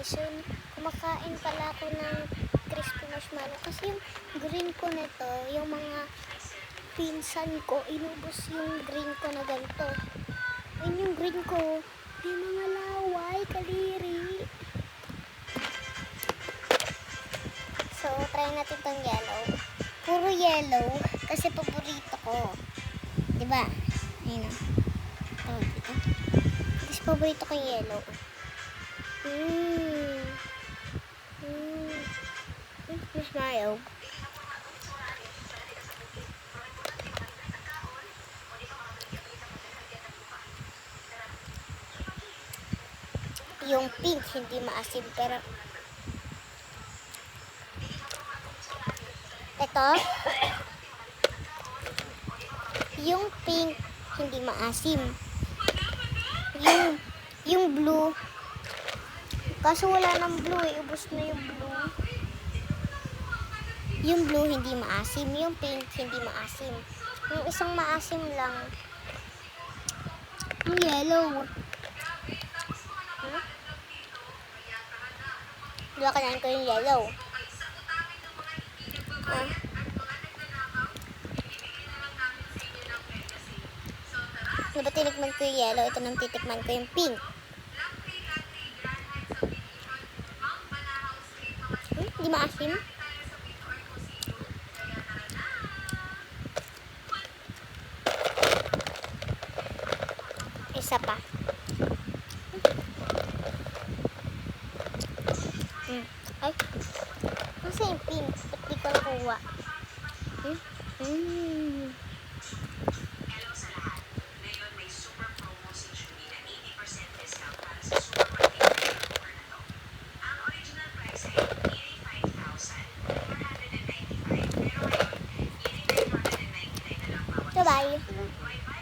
guys, yun, kumakain pala ako ng crispy marshmallow kasi yung green ko nito, yung mga pinsan ko, inubos yung green ko na ganito. Ayun yung green ko, may mga laway, kadiri. So, try natin tong yellow. Puro yellow, kasi paborito ko. Diba? Ayun o. Dito. Kasi paborito ko yung yellow. Marshmallow. Yung pink hindi maasim, pero ito yung pink hindi maasim, yung blue kaso wala nang blue ubos na yung blue. Yung blue hindi maasim, yung pink hindi maasim, yung isang maasim lang yung yellow. Diba kanain ko yung yellow? Diba tinikman ko yung yellow? Ito nang titikman ko yung pink. Di maasim? Isa pa. Ay, nasa yung pink? Ba't di ko nakuha? Hello sa lahat. Ngayon may super promo si Julie na 80% discount para sa supermarket store na to. Ang original price ay 85,495 pero ngayon 8,999 na lang bawat isa. Bye-bye.